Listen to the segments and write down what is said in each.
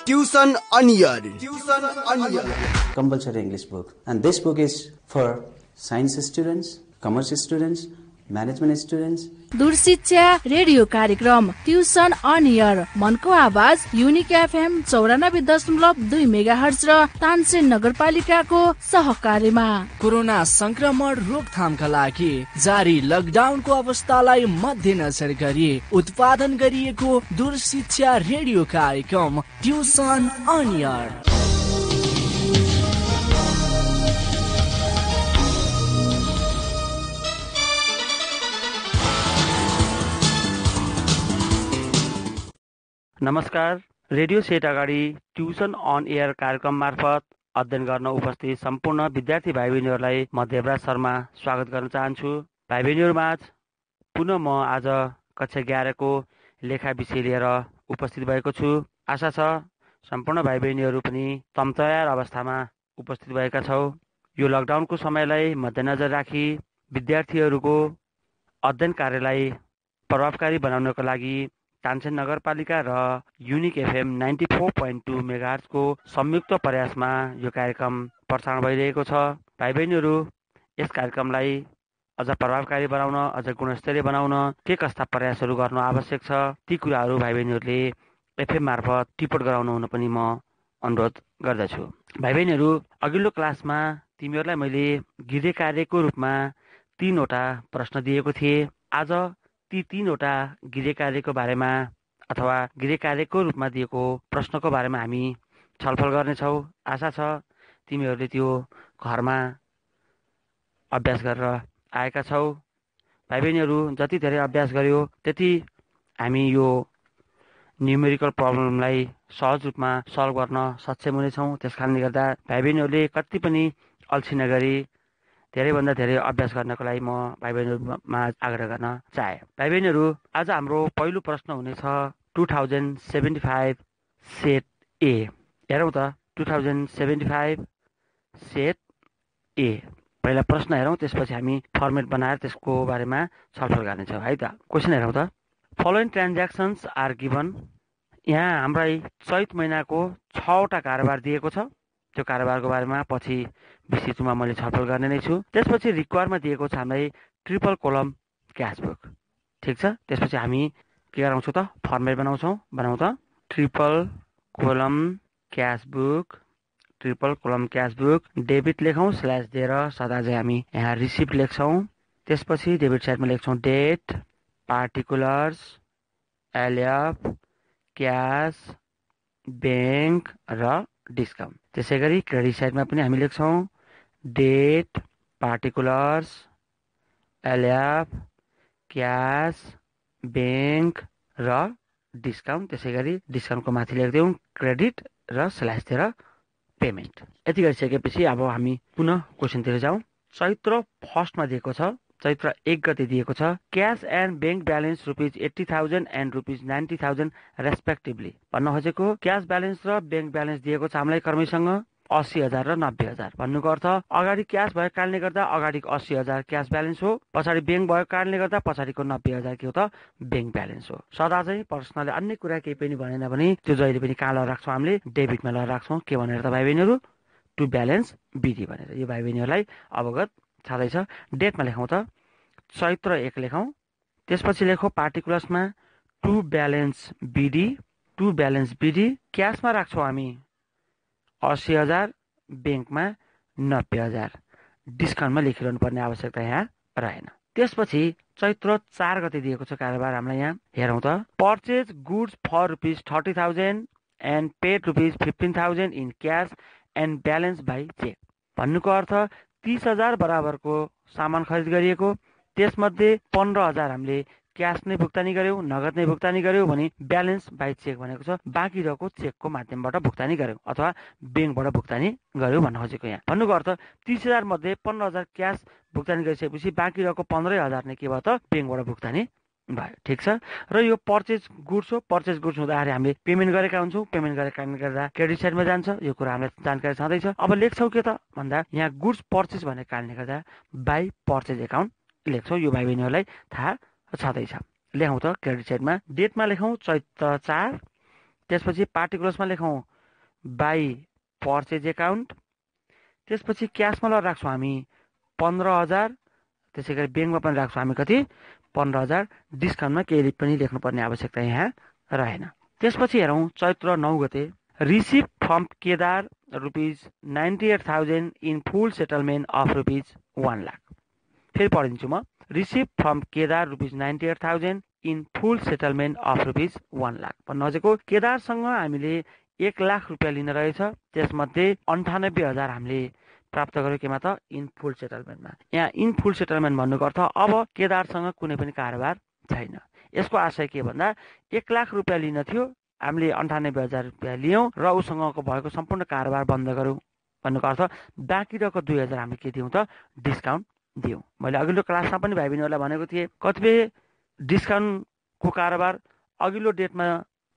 Tuition Onion. Compulsory English book, and this book is for science students, commerce students, management students. दूरशिक्षा radio कार्यक्रम tuition on air मनको आवाज unique FM 94.2 megahertz र तानसेन नगरपालिकाको सहकार्यमा corona संक्रमण रोकथामका लागि जारी लकडाउनको अवस्थालाई मध्यनजर गरी उत्पादन गरिएको दूरशिक्षा रेडियो कार्यक्रम ट्युसन अन एयर। नमस्कार, रेडियो सेट अगाडि ट्युसन अन एयर कार्यक्रम मार्फत अध्ययन गर्न उपस्थित सम्पूर्ण विद्यार्थी भाइ बहिनीहरूलाई म देवराज शर्मा स्वागत गर्न चाहन्छु। भाइ बहिनीहरूमाझ पुनः म आज कक्षा 11 को लेखा विषय लिएर उपस्थित भएको छु। आशा छ सम्पूर्ण भाइ बहिनीहरू पनि तयार अवस्थामा उपस्थित भएका छौ। यो लकडाउनको समयलाई मध्यनजर राखी विद्यार्थीहरूको अध्ययन कार्यलाई प्रभावकारी बनाउनको लागि तानसेन नगरपालिका र युनिक एफएम 94.2 मेगाहर्ज को संयुक्त प्रयासमा यो कार्यक्रम प्रसारण भइरहेको छ। भाइ बहिनीहरू, यस कार्यक्रमलाई अझ प्रभावकारी बनाउन, अझ गुणस्तरीय बनाउन के कस्ता प्रयासहरू गर्नु आवश्यक छ, ती कुराहरू भाइ बहिनीहरूले एफएम मार्फत टिप्पण गराउनु हुन पनि म अनुरोध गर्दछु। भाइ बहिनीहरू, अघिल्लो क्लासमा तिमीहरूलाई मैले गृह कार्यको रूपमा 3 वटा प्रश्न दिएको थिएँ। आज ती 3 वटा गृह कार्यको बारेमा अथवा गृह कार्यको रूपमा दिएको प्रश्नको बारेमा हामी छलफल गर्नेछौँ। आशा छ तिमीहरूले त्यो घरमा अभ्यास गरेर आएका छौ। भाइ बहिनीहरू, जति धेरै अभ्यास गर्यो त्यति हामी यो न्युमेरिकल प्रब्लमलाई सहज रूपमा सल्भ गर्न सक्षम हुनेछौँ। त्यसकारणले गर्दा भाइ बहिनीहरूले कति पनि अल्छी नगरी धेरैभन्दा धेरै अभ्यास गर्नको लागि म भाइ बहिनीहरूमा आग्रह गर्न चाहे। भाइ बहिनीहरू, आज हाम्रो पहिलो प्रश्न हुनेछ 2075 सेट ए। हेरौँ त 2075 सेट ए। पहिला प्रश्न हेरौँ, त्यसपछि हामी फर्मेट बनाएर त्यसको बारेमा छलफल गर्नेछौँ है त। क्वेसन हेरौँ त। Following transactions are given. यहाँ हामीलाई चैत महिनाको 6 वटा कारोबार दिएको छ। त्यो कारोबारको बारेमा पछि विस्तृतमा मैले छलफल गर्ने नै छु। त्यसपछि रिक्वायरमा दिएको छ हामीलाई ट्रिपल कोलम क्यास बुक। ठिक छ, त्यसपछि हामी के गराउँछौँ त, फर्मेट बनाउँ त। Triple column cash book, triple column cash book, debit लेखौँ स्ल्यास दिएर सदा चाहिँ हामी यहाँ रिसिप्ट लेख्छौँ। त्यसपछि डेबिट साइडमा लेख्छौँ date, particulars, LF, cash, bank र डिस्काउन्ट। त्यसै गरी क्रेडिट साइडमा पनि हामी लेख्छौँ date, particulars, LF, cash, bank र डिस्काउन्ट। त्यसै गरी डिस्काउन्टको माथि लेख्दैछौँ क्रेडिट र स्ल्यास दिएर पेमेन्ट। यति गरिसकेपछि अब हामी पुनः क्वेसनतिर जाउँ। चैत्र फर्स्टमा दिएको छ, चैत्र 1 गते दिएको छ cash and bank balance ₹80,000 and ₹90,000 respectively. भन्न खोजेको क्यास ब्यालेन्स र ब्याङ्क ब्यालेन्स दिएको छ हामीलाई कर्मीसँग 80,000 र 90,000। भन्नुको अर्थ अगाडि क्यास भएको कारणले गर्दा अगाडिको 80,000 क्यास ब्यालेन्स हो, पछाडि ब्याङ्क भएको कारणले गर्दा पछाडिको 90,000 के हो त ब्याङ्क ब्यालेन्स हो। सदा चाहिँ प्रश्नले अन्य कुरा केही पनि भनेन भने त्यो जहिले पनि कहाँ लगाएर राख्छौँ, हामीले डेबिटमा लगाएर राख्छौँ। के भनेर त भाइ बहिनीहरू, टु ब्यालेन्स विधि भनेर। यो भाइ बहिनीहरूलाई अवगत छँदैछ। डेटमा लेखौँ त चैत्र 1 लेखौँ। त्यसपछि लेखौँ पार्टिकुलर्समा टु ब्यालेन्स विधि, टु ब्यालेन्स विधि। क्यासमा राख्छौँ हामी 80,000, ब्याङ्कमा 90,000। डिस्काउन्टमा लेखिरहनु पर्ने आवश्यकता यहाँ रहेन। त्यसपछि चैत्र 4 गते दिएको छ कारोबार हामीलाई यहाँ। हेरौँ त। Purchase goods for ₹30,000 and paid ₹15,000 in cash and balance by cheque. भन्नुको अर्थ 30,000 बराबरको सामान खरिद गरिएको, त्यसमध्ये 15,000 हामीले क्यास नै भुक्तानी गर्यौँ, नगद नै भुक्तानी गर्यौँ भने ब्यालेन्स बाई चेक भनेको छ बाँकी रहेको चेकको माध्यमबाट भुक्तानी गर्यौँ अथवा ब्याङ्कबाट भुक्तानी गर्यौँ भन्न खोजेको यहाँ। भन्नुको अर्थ 30,000 मध्ये 15,000 क्यास भुक्तानी गरिसकेपछि बाँकी रहेको 15,000 नै के भयो त ब्याङ्कबाट भुक्तानी भयो। ठिक छ। र यो पर्चेज गुड्स हो। पर्चेज गुड्स हुँदाखेरि हामीले पेमेन्ट गरेका हुन्छौँ, पेमेन्ट गरेका कारणले गर्दा क्रेडिट साइडमा जान्छ। यो कुरा हामीलाई जानकारी छँदैछ। अब लेख्छौँ के त भन्दा यहाँ गुड्स पर्चेज भनेको कारणले गर्दा बाई पर्चेज एकाउन्ट लेख्छौँ। यो भाइ बहिनीहरूलाई थाहा छँदैछ। लेखौँ त क्रेडिट साइडमा डेटमा लेखौँ चैत्र 4, त्यसपछि पार्टिकुलर्समा लेखौँ बाई पर्चेज एकाउन्ट। त्यसपछि क्यासमा ल राख्छौँ हामी 15,000। त्यसै गरी ब्याङ्कमा पनि राख्छौँ हामी कति 15,000। डिस्काउन्टमा केही पनि लेख्नुपर्ने आवश्यकता यहाँ रहेन। त्यसपछि हेरौँ चैत्र 9 गते receive from Kedar ₹98,000 in full settlement of ₹1 lakh. फेरि पढिदिन्छु म। Receive from Kedar ₹98,000 in full settlement of ₹1 lakh भन्नु खोजेको केदारसँग हामीले 1 लाख रुपियाँ लिन रहेछ। त्यसमध्ये 98,000 हामीले प्राप्त गर्यो केमा त इन फुल सेटलमेन्टमा। यहाँ इन फुल सेटलमेन्ट भन्नुको अर्थ अब केदारसँग कुनै पनि कारोबार छैन। यसको आशय के भन्दा 1 लाख रुपियाँ लिन थियो, हामीले 98,000 रुपियाँ लियौँ र उसँगको भएको सम्पूर्ण कारोबार बन्द गऱ्यौँ भन्नुको अर्थ बाँकी रहेको 2,000 हामीले के दियौँ त डिस्काउन्ट दियौँ। मैले अघिल्लो क्लासमा पनि भाइ बहिनीहरूलाई भनेको थिएँ कतिपय डिस्काउन्टको कारोबार अघिल्लो डेटमा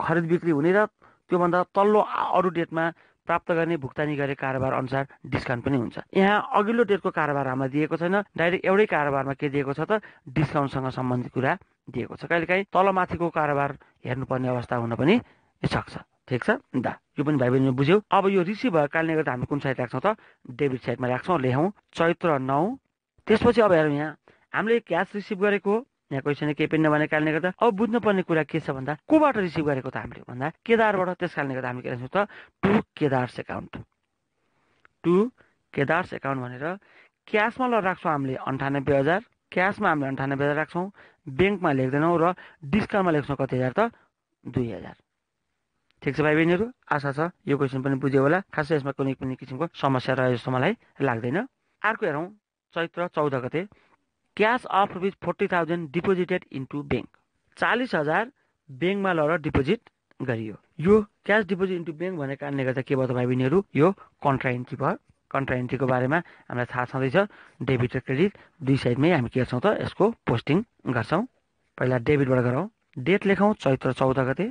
खरिद बिक्री हुने र त्योभन्दा तल्लो अरू डेटमा प्राप्त गर्ने भुक्तानी गरे कारोबार अनुसार डिस्काउन्ट पनि हुन्छ। यहाँ अघिल्लो डेटको कारोबार हामीलाई दिएको छैन, डाइरेक्ट एउटै कारोबारमा के दिएको छ त डिस्काउन्टसँग सम्बन्धित कुरा दिएको छ। कहिलेकाहीँ तलमाथिको कारोबार हेर्नुपर्ने अवस्था हुन पनि सक्छ। ठिक छ दा, यो पनि भाइ बहिनीले बुझ्यौ। अब यो रिसिभ भएको कारणले गर्दा हामी कुन साइड राख्छौँ त डेबिट साइडमा राख्छौँ। लेखौँ चैत्र 9। त्यसपछि अब हेरौँ यहाँ हामीले क्यास रिसिभ गरेको यहाँ क्वेसन केही पनि नभने कारणले गर्दा अब बुझ्नुपर्ने कुरा के छ भन्दा कोबाट रिसिभ गरेको त हामीले भन्दा केदारबाट। त्यस कारणले गर्दा हामी के राख्छौँ त टु केदार्स एकाउन्ट। टु केदार्स एकाउन्ट भनेर क्यासमा ल राख्छौँ हामीले 98,000। क्यासमा हामीले 98,000 राख्छौँ, ब्याङ्कमा लेख्दैनौँ र डिस्काउन्टमा लेख्छौँ कति हजार त 2,000। ठिक छ भाइ बहिनीहरू, आशा छ यो क्वेसन पनि बुझ्यो होला। खासै यसमा कुनै पनि किसिमको समस्या रह्यो जस्तो मलाई लाग्दैन। अर्को हेरौँ चैत्र 14 गते cash of ₹40,000 deposited into bank. 40,000 ब्याङ्कमा लगेर डिपोजिट गरियो। यो क्यास डिपोजिट इन्टु ब्याङ्क भनेको कारणले गर्दा के भयो त भाइ बहिनीहरू यो कन्ट्रा इन्ट्री भयो। कन्ट्रा इन्ट्रीको बारेमा हामीलाई थाहा छँदैछ। डेबिट र क्रेडिट दुई साइडमै हामी के गर्छौँ त यसको पोस्टिङ गर्छौँ। पहिला डेबिटबाट गरौँ। डेट लेखौँ चैत्र 14 गते।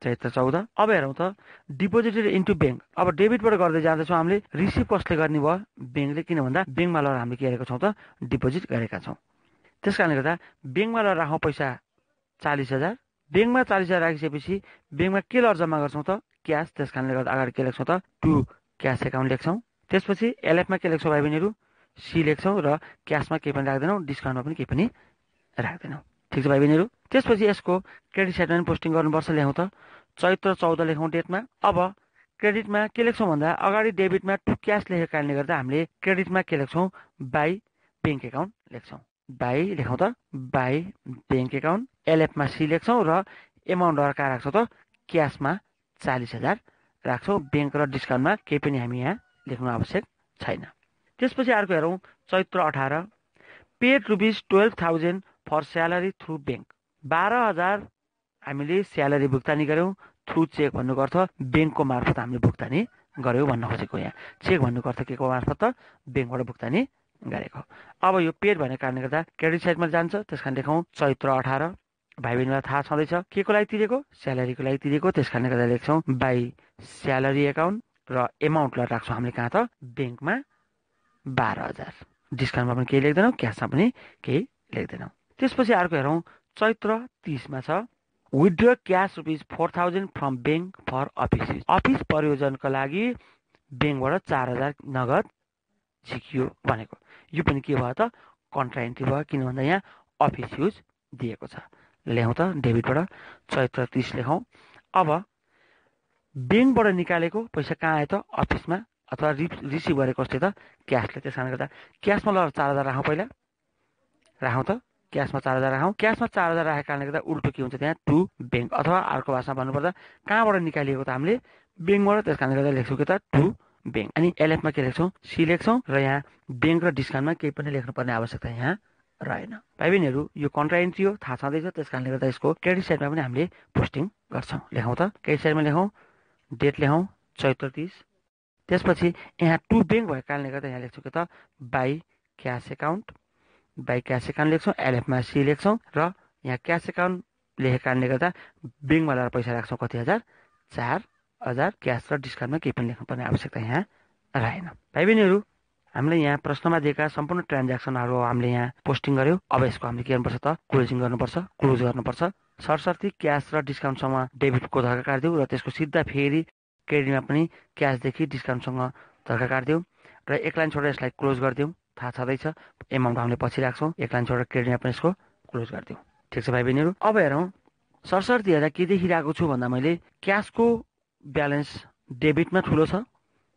चैत्र 14। अब हेरौँ त डिपोजिटेड इन्टु ब्याङ्क। अब डेबिटबाट गर्दै जाँदैछौँ हामीले। रिसिभ कसले गर्ने भयो ब्याङ्कले, किन भन्दा ब्याङ्कमा लगेर हामीले के गरेका छौँ त डिपोजिट गरेका छौँ। त्यस कारणले गर्दा ब्याङ्कमा लगेर राखौँ पैसा 40,000। ब्याङ्कमा 40,000 राखिसकेपछि ब्याङ्कमा के लगेर जम्मा गर्छौँ त क्यास। त्यस कारणले गर्दा अगाडि के लेख्छौँ त टु क्यास एकाउन्ट लेख्छौँ। त्यसपछि एलएफमा के लेख्छौँ भाइ बहिनीहरू सी लेख्छौँ र क्यासमा केही पनि राख्दैनौँ, डिस्काउन्टमा पनि केही पनि राख्दैनौँ। ठिक छ भाइ बहिनीहरू। त्यसपछि यसको क्रेडिट साइडमा पनि पोस्टिङ गर्नुपर्छ। ल्याउँ त चैत्र 14 लेखौँ डेटमा। अब क्रेडिटमा के लेख्छौँ भन्दा अगाडि डेबिटमा टु क्यास लेखेको कारणले गर्दा हामीले क्रेडिटमा के लेख्छौँ बाई ब्याङ्क एकाउन्ट लेख्छौँ। बाई लेखौँ त बाई ब्याङ्क एकाउन्ट। एलएफमा सी लेख्छौँ र एमाउन्ट कहाँ राख्छौँ त क्यासमा 40,000 राख्छौँ। ब्याङ्क र डिस्काउन्टमा केही पनि हामी यहाँ लेख्नु आवश्यक छैन। त्यसपछि अर्को हेरौँ चैत्र 18 paid ₹12,000 for salary through bank. 12,000 हामीले स्यालेरी भुक्तानी गऱ्यौँ थ्रु चेक भन्नुको अर्थ ब्याङ्कको मार्फत हामीले भुक्तानी गऱ्यौँ भन्न खोजेको। यहाँ चेक भन्नुको अर्थ के को मार्फत त ब्याङ्कबाट भुक्तानी गरेको। अब यो पेड भन्ने कारणले गर्दा क्रेडिट साइडमा जान्छ। त्यस कारण लेखौँ चैत्र 18। भाइ बहिनीलाई थाहा छँदैछ के को लागि तिरेको स्यालेरीको लागि तिरेको। त्यस कारणले गर्दा लेख्छौँ बाई स्यालेरी एकाउन्ट र एमाउन्टलाई राख्छौँ हामीले कहाँ त ब्याङ्कमा 12,000। डिस्काउन्टमा पनि केही लेख्दैनौँ, क्यासमा पनि केही लेख्दैनौँ। त्यसपछि अर्को हेरौँ चैत्र 30मा छ withdraw cash ₹4,000 from bank for office use. Office प्रयोजनका लागि ब्याङ्कबाट 4,000 नगद झिकियो भनेको। यो पनि के भयो त कन्ट्रा इन्ट्री भयो, किन भन्दा यहाँ अफिस युज दिएको छ। ल्याउँ त डेबिटबाट चैत्र 30 लेखौँ। अब ब्याङ्कबाट निकालेको पैसा कहाँ आयो त अफिसमा अथवा रिसिभ गरेको कसले त क्यासले। त्यस कारणले गर्दा क्यासमा लगेर 4,000 राखौँ। पहिला राखौँ त क्यासमा 4,000 राखौँ। क्यासमा 4,000 राखेको कारणले गर्दा उल्टो के हुन्छ त्यहाँ टु ब्याङ्क अथवा अर्को भाषामा भन्नुपर्दा कहाँबाट निकालिएको त हामीले ब्याङ्कबाट। त्यस कारणले गर्दा लेख्छौँ के त टु ब्याङ्क। अनि एलएफमा के लेख्छौँ सी लेख्छौँ र यहाँ ब्याङ्क र डिस्काउन्टमा केही पनि लेख्नुपर्ने आवश्यकता यहाँ रहेन। भाइ बहिनीहरू यो कन्ट्रा इन्ट्री हो, थाहा छँदैछ। त्यस कारणले गर्दा यसको क्रेडिट साइडमा पनि हामीले पोस्टिङ गर्छौँ। लेखौँ त क्रेडिट साइडमा लेखौँ डेट लेखौँ चैत्र 30। त्यसपछि यहाँ टु ब्याङ्क भएको कारणले गर्दा यहाँ लेख्छौँ के त by cash account. By cash account लेख्छौँ, एलएफमा सी लेख्छौँ र यहाँ क्यास एकाउन्ट लेखेको कारणले गर्दा ब्याङ्कमा लगाएर पैसा राख्छौँ कति हजार 4,000। क्यास र डिस्काउन्टमा केही पनि लेख्नुपर्ने आवश्यकता यहाँ रहेन। भाइ बहिनीहरू हामीले यहाँ प्रश्नमा दिएका सम्पूर्ण ट्रान्ज्याक्सनहरू हामीले यहाँ पोस्टिङ गर्यौँ। अब यसको हामीले के गर्नुपर्छ त क्लोजिङ गर्नुपर्छ। क्लोज गर्नुपर्छ। सरसर्ती क्यास र डिस्काउन्टसँग डेबिटको धक्का काटिदेऊ र त्यसको सिधा फेरि क्रेडिटमा पनि क्यासदेखि डिस्काउन्टसँग धक्का काटिदेऊ र एक लाइन छोडेर यसलाई क्लोज गरिदेऊ। थाहा छँदैछ एमाउन्ट हामीले पछि राख्छौँ, एक लाइन छोडेर क्रेडिटमा पनि यसको क्लोज गरिदेऊ। ठिक छ भाइ बहिनीहरू। अब हेरौँ सरसर्ती हेर्दा के देखिरहेको छु भन्दा मैले क्यासको ब्यालेन्स डेबिटमा ठुलो छ,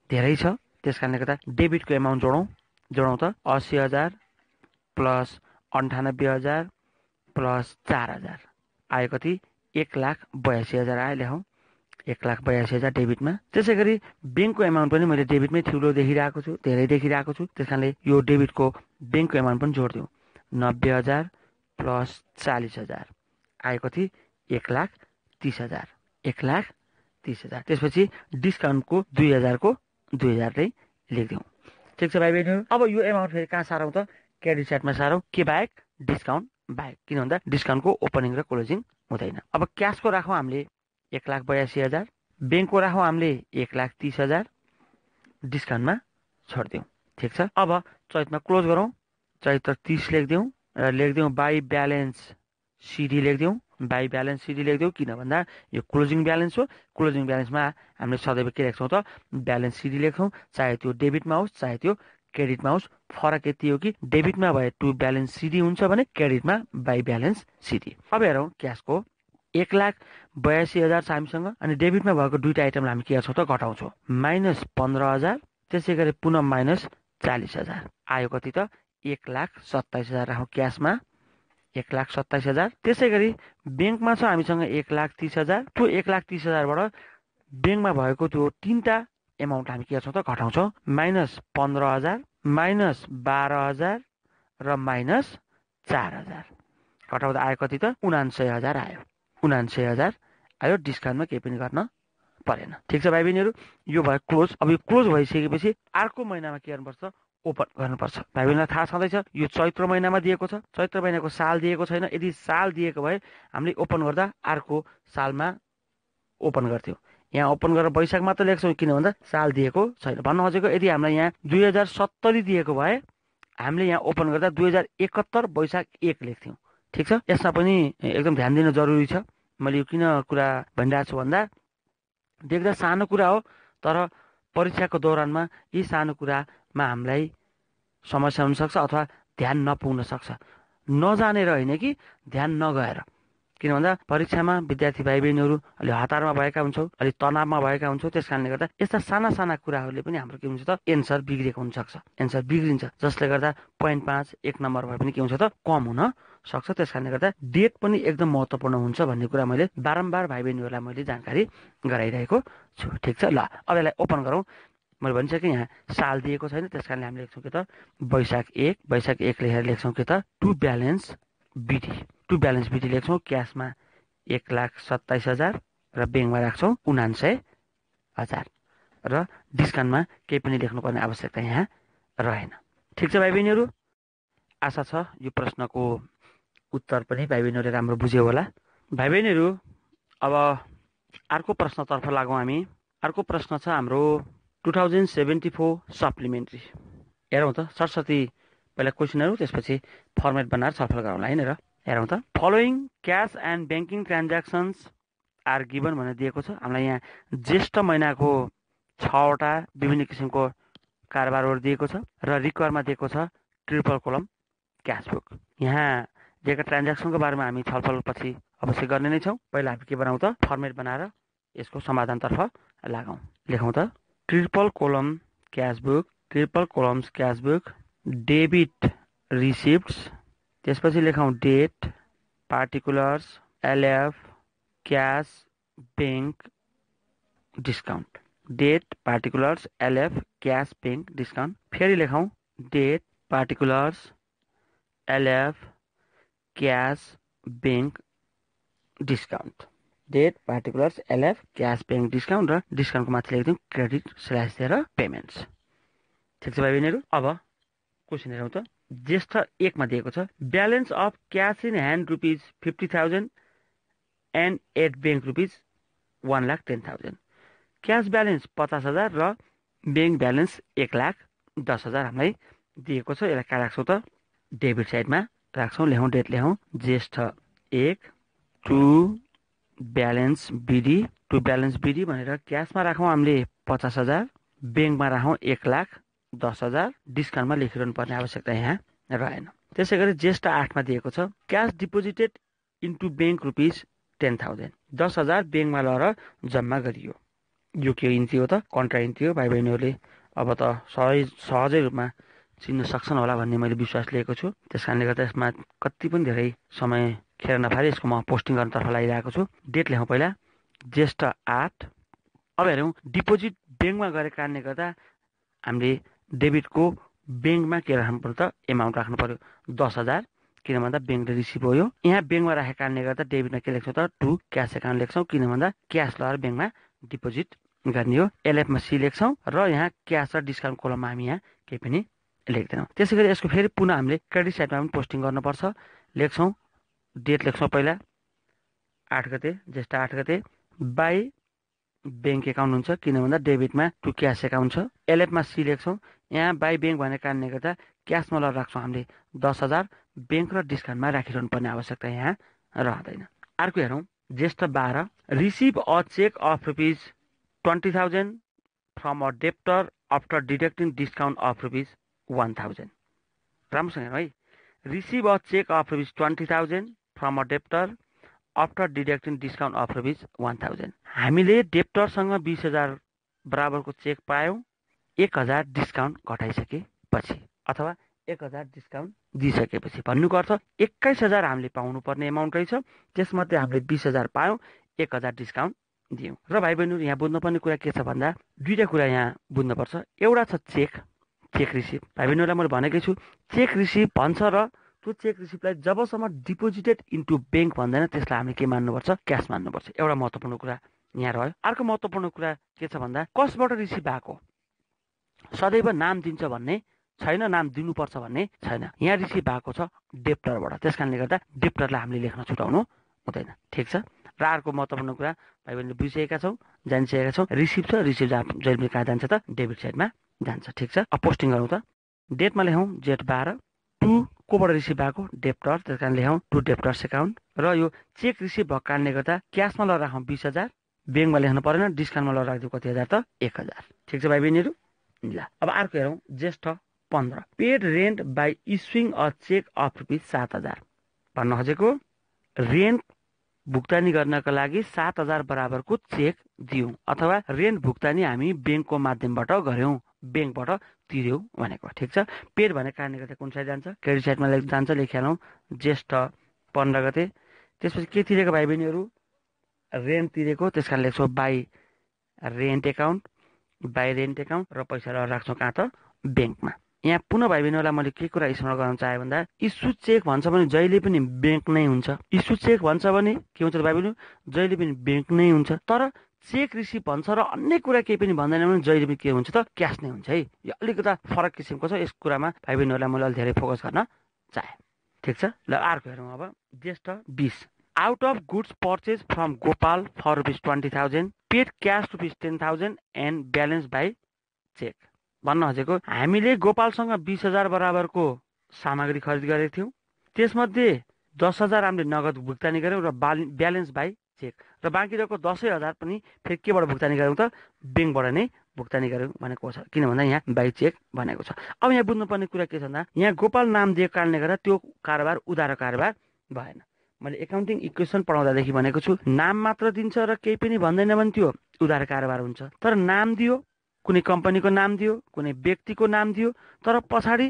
धेरै छ, त्यस कारणले गर्दा डेबिटको एमाउन्ट जोडौँ त 80,000 प्लस 98,000 प्लस 4,000 आयो कति 1,82,000 आयो। लेखौँ 1,82,000 डेबिटमा। त्यसै गरी ब्याङ्कको एमाउन्ट पनि मैले डेबिटमै ठुलो देखिरहेको छु, धेरै देखिरहेको छु, त्यस कारणले यो डेबिटको ब्याङ्कको एमाउन्ट पनि जोडिदिउँ। 90,000 प्लस 40,000 आयो कति 1,30,000 1,30,000। त्यसपछि डिस्काउन्टको 2,000 को 2,000 नै लेखिदिउँ। ठिक छ भाइ बहिनीहरू। अब यो एमाउन्ट फेरि कहाँ सारौँ त क्रेडिट साइडमा सारौँ, के बाहेक डिस्काउन्ट बाहेक, किन भन्दा डिस्काउन्टको ओपनिङ र क्लोजिङ हुँदैन। अब क्यासको राखौँ हामीले 1,82,000, ब्याङ्कको राखौँ हामीले 1,30,000, डिस्काउन्टमा छोडिदिउँ। ठिक छ। अब चैतमा क्लोज गरौँ, चैत 30 लेखिदिउँ र लेखिदिउँ बाई ब्यालेन्स सिडी लेखिदिउँ, बाई ब्यालेन्स सिडी लेखिदिउँ, किन भन्दा यो क्लोजिङ ब्यालेन्स हो। क्लोजिङ ब्यालेन्समा हामीले सदैव के लेख्छौँ त ब्यालेन्स सिडी लेख्छौँ, चाहे त्यो डेबिटमा होस् चाहे त्यो क्रेडिटमा होस्। फरक यति हो कि डेबिटमा भए टु ब्यालेन्स सिडी हुन्छ भने क्रेडिटमा बाई ब्यालेन्स सिडी। अब हेरौँ क्यासको 1,82,000 छ हामीसँग, अनि डेबिटमा भएको दुईटा आइटमलाई हामी के गर्छौँ त घटाउँछौँ। -15,000 त्यसै गरी पुनः -40,000 आयो कति त 1,27,000 राखौँ क्यासमा 1,27,000। त्यसै गरी ब्याङ्कमा छ हामीसँग 1,30,000, त्यो 1,30,000बाट ब्याङ्कमा भएको त्यो तीनटा एमाउन्ट हामी के गर्छौँ त घटाउँछौँ। -15,000 -12,000 र -4,000 घटाउँदा आयो कति त 79,000 आयो। 79,000 आयो, डिस्काउन्टमा केही पनि गर्न परेन। ठिक छ भाइ बहिनीहरू, यो भयो क्लोज। अब यो क्लोज भइसकेपछि अर्को महिनामा के गर्नुपर्छ ओपन गर्नुपर्छ। भाइ बहिनीलाई थाहा छँदैछ यो चैत्र महिनामा दिएको छ, चैत्र महिनाको साल दिएको छैन। यदि साल दिएको भए हामीले ओपन गर्दा अर्को सालमा ओपन गर्थ्यौँ। यहाँ ओपन गरेर वैशाख मात्र लेख्छौँ, किन भन्दा साल दिएको छैन। भन्न खोजेको यदि हामीलाई यहाँ 2070 दिएको भए हामीले यहाँ ओपन गर्दा 2071 वैशाख 1 लेख्थ्यौँ। ठिक छ। यसमा पनि एकदम ध्यान दिनु जरुरी छ। मैले यो किन कुरा भनिरहेको छु भन्दा देख्दा सानो कुरा हो, तर परीक्षाको दौरानमा यी सानो कुरामा हामीलाई समस्या हुनसक्छ अथवा ध्यान नपुग्न सक्छ। नजानेर होइन कि ध्यान नगएर, किन भन्दा परीक्षामा विद्यार्थी भाइ बहिनीहरू अलि हतारमा भएका हुन्छौँ, अलि तनावमा भएका हुन्छौँ। त्यस कारणले गर्दा यस्ता साना साना कुराहरूले पनि हाम्रो के हुन्छ त एन्सर बिग्रेको हुनसक्छ, एन्सर बिग्रिन्छ, जसले गर्दा 0.5 1 नम्बर भए पनि के हुन्छ त कम हुन सक्छ। त्यस कारणले गर्दा डेट पनि एकदम महत्त्वपूर्ण हुन्छ भन्ने कुरा मैले बारम्बार भाइ बहिनीहरूलाई मैले जानकारी गराइरहेको छु। ठिक छ। ल अब यसलाई ओपन गरौँ। मैले भनिसकेँ यहाँ साल दिएको छैन, त्यस कारणले हामीले लेख्छौँ के त वैशाख 1 लेखेर लेख्छौँ के त टु ब्यालेन्स बिटी लेख्छौँ। क्यासमा 1,27,000 र ब्याङ्कमा राख्छौँ 79,000 र डिस्काउन्टमा केही पनि लेख्नुपर्ने आवश्यकता यहाँ रहेन। ठिक छ भाइ बहिनीहरू, आशा छ यो प्रश्नको उत्तर पनि भाइ बहिनीहरूले राम्रो बुझ्यो होला। भाइ बहिनीहरू अब अर्को प्रश्नतर्फ लागौँ हामी। अर्को प्रश्न छ हाम्रो 2074 सप्लिमेन्ट्री। हेरौँ त सरस्वती पहिला क्वेसनहरू त्यसपछि फर्मेट बनाएर छलफल गरौँला हैन र। हेरौँ त following cash and banking transactions are given भनेर दिएको छ। हामीलाई यहाँ ज्येष्ठ महिनाको 6वटा विभिन्न किसिमको कारोबारहरू दिएको छ र रिक्वायरमा दिएको छ ट्रिपल कोलम क्यास बुक। यहाँ दिएका ट्रान्ज्याक्सनको बारेमा हामी छलफल पछि अवश्य गर्ने नै छौँ। पहिला हामी के बनाउँ त फर्मेट बनाएर यसको समाधानतर्फ लागौँ। लेखौँ त triple column cash book, triple columns cash book, debit receipts, त्यसपछि लेखौँ date, particulars, LF, cash, bank, discount. Date, particulars, LF, cash, bank, discount. फेरि लेखौँ date, particulars, LF, cash, bank, discount. Date, particulars, LF, cash, bank, discount र डिस्काउन्टको माथि लेखिदिउँ credit slash दिएर payments. ठिक छ भाइ बहिनीहरू। अब क्वेसन हेरौँ त। ज्येष्ठ 1 मा दिएको छ balance of cash in hand ₹50,000 and at bank ₹1,10,000। Cash balance 50,000 र ब्याङ्क ब्यालेन्स 1,10,000 हामीलाई दिएको छ। यसलाई कहाँ राख्छौँ त डेबिट साइडमा राख्छौँ। लेखौँ डेट, लेखौँ ज्येष्ठ 1 टु ब्यालेन्स बिडी भनेर क्यासमा राखौँ हामीले 50,000, ब्याङ्कमा राखौँ 1,10,000, डिस्काउन्टमा लेखिरहनु पर्ने आवश्यकता यहाँ रहेन। त्यसै गरी ज्येष्ठ 8मा दिएको छ cash deposited into bank rupees 10,000, 10,000 ब्याङ्कमा लगेर जम्मा गरियो। यो के इन्ट्री हो त? कन्ट्रा इन्ट्री हो। भाइ बहिनीहरूले अब त सहजै रूपमा चिन्न सक्छन् होला भन्ने मैले विश्वास लिएको छु। त्यस कारणले गर्दा यसमा कति पनि धेरै समय खेर नफाले यसको म पोस्टिङ गर्नतर्फ लागिरहेको छु। डेट लेखौँ पहिला ज्येष्ठ 8। अब हेरौँ डिपोजिट ब्याङ्कमा गरेको कारणले गर्दा हामीले डेबिटको ब्याङ्कमा के राख्नु पर्यो त? एमाउन्ट राख्नु पर्यो 10,000, किन भन्दा ब्याङ्कले रिसिभ हो। यो यहाँ ब्याङ्कमा राखेको कारणले गर्दा डेबिटमा के लेख्छौँ त? टु क्यास एकाउन्ट लेख्छौँ, किन भन्दा क्यास लगाएर ब्याङ्कमा डिपोजिट गर्ने हो। एलएफमा सी लेख्छौँ र यहाँ क्यास र डिस्काउन्ट कोलममा हामी यहाँ केही पनि लेख्दैनौँ। त्यसै गरी यसको फेरि पुनः हामीले क्रेडिट साइडमा पनि पोस्टिङ गर्नुपर्छ। लेख्छौँ डेट लेख्छौँ पहिला 8 गते, ज्येष्ठ 8 गते। बाई ब्याङ्क एकाउन्ट हुन्छ, किन भन्दा डेबिटमा टु क्यास एकाउन्ट छ। एलएफमा सी लेख्छौँ। यहाँ बाई ब्याङ्क भनेको कारणले गर्दा क्यासमा लगेर राख्छौँ हामीले 10,000, ब्याङ्क र डिस्काउन्टमा राखिरहनु पर्ने आवश्यकता यहाँ रहँदैन। अर्को हेरौँ ज्येष्ठ 12। Receive a cheque of rupees 20,000 from a debtor after deducting discount of rupees 1,000। राम्रोसँग हेरौँ है। Receive a cheque of rupees 20,000 from a debtor after deducting discount of rupees 1,000। हामीले डेप्टरसँग 20,000 बराबरको चेक पायौँ 1,000 डिस्काउन्ट घटाइसकेपछि अथवा 1,000 डिस्काउन्ट दिइसकेपछि। भन्नुको अर्थ 21,000 हामीले पाउनुपर्ने एमाउन्ट रहेछ, त्यसमध्ये हामीले 20,000 पायौँ, 1,000 डिस्काउन्ट दियौँ। र भाइ बहिनीहरू यहाँ बुझ्नुपर्ने कुरा के छ भन्दा दुईवटा कुरा यहाँ बुझ्नुपर्छ। एउटा छ चेक रिसिभ। भाइ बहिनीहरूलाई मैले भनेकै छु चेक रिसिभ भन्छ र त्यो चेक रिसिभलाई जबसम्म डिपोजिटेड इन्टु ब्याङ्क भन्दैन त्यसलाई हामीले के मान्नुपर्छ? क्यास मान्नुपर्छ। एउटा महत्त्वपूर्ण कुरा यहाँ रह्यो। अर्को महत्त्वपूर्ण कुरा के छ भन्दा कसबाट रिसिभ भएको सदैव नाम दिन्छ भन्ने छैन, नाम दिनुपर्छ भन्ने छैन। यहाँ रिसिभ भएको छ डेप्टरबाट, त्यस कारणले गर्दा डेप्टरलाई हामीले लेख्न छुटाउनु हुँदैन। ठिक छ। र अर्को महत्त्वपूर्ण कुरा भाइ बहिनीले बुझिसकेका छौँ, जानिसकेका छौँ। रिसिभ छ, रिसिभ जहिले पनि कहाँ जान्छ त? डेबिट साइडमा जान्छ। ठिक छ। अब पोस्टिङ गरौँ त। डेटमा लेखौँ जेठ 12। टु कोबाट रिसिभ भएको? डेप्टर, त्यस कारण लेखौँ टु डेप्टर्स एकाउन्ट। र यो चेक रिसिभ भएको कारणले गर्दा क्यासमा लगेर राखौँ 20,000, ब्याङ्कमा लेख्नु परेन, डिस्काउन्टमा लगेर राखिदिउँ कति हजार त? 1,000। ठिक छ भाइ बहिनीहरू। ल अब अर्को हेरौँ ज्येष्ठ 15। Paid rent by issuing a cheque of rupees 7,000। भन्न खोजेको रेन्ट भुक्तानी गर्नका लागि 7,000 बराबरको चेक दियौँ अथवा रेन्ट भुक्तानी हामी ब्याङ्कको माध्यमबाट गऱ्यौँ, ब्याङ्कबाट तिर्यौँ भनेको। ठिक छ। पेड भनेको कारणले गर्दा कुन साइड जान्छ? क्रेडिट साइडमा जान्छ। लेखिहालौँ ज्येष्ठ 15 गते। त्यसपछि के तिरेको भाइ बहिनीहरू? रेन्ट तिरेको, त्यस कारण लेख्छौँ बाई रेन्ट एकाउन्ट र पैसा लगेर राख्छौँ कहाँ त? ब्याङ्कमा। यहाँ पुनः भाइ बहिनीहरूलाई मैले के कुरा स्मरण गर्न चाहेँ भन्दा इस्यु चेक भन्छ भने जहिले पनि ब्याङ्क नै हुन्छ। इस्यु चेक भन्छ भने के हुन्छ भाइ बहिनी? जहिले पनि ब्याङ्क नै हुन्छ। तर चेक रिसिभ भन्छ र अन्य कुरा केही पनि भन्दैन भने जहिले पनि के हुन्छ त? क्यास नै हुन्छ है। यो अलिकता फरक किसिमको छ। यस कुरामा भाइ बहिनीहरूलाई मैले अलिक धेरै फोकस गर्न चाहेँ। ठिक छ। ल अर्को हेरौँ अब ज्येष्ठ 20। Out of goods purchase from Gopal for rupees 20,000, paid cash rupees 10,000 and balance by cheque. भन्न खोजेको हामीले गोपालसँग 20,000 बराबरको सामग्री खरिद गरेको थियौँ, त्यसमध्ये 10,000 हामीले नगद भुक्तानी गऱ्यौँ र ब्यालेन्स बाई चेक, र बाँकी रहेको 10,000 पनि फेरि केबाट भुक्तानी गऱ्यौँ त? ब्याङ्कबाट नै भुक्तानी गऱ्यौँ भनेको छ, किन भन्दा यहाँ बाई चेक भनेको छ। अब यहाँ बुझ्नुपर्ने कुरा के छ भन्दा यहाँ गोपाल नाम दिएको कारणले गर्दा त्यो कारोबार उधारो कारोबार भएन। मैले एकाउन्टिङ इक्वेसन पढाउँदादेखि भनेको छु नाम मात्र दिन्छ र केही पनि भन्दैन भने त्यो उधारो कारोबार हुन्छ। तर नाम दियो, कुनै कम्पनीको नाम दियो, कुनै व्यक्तिको नाम दियो, तर पछाडि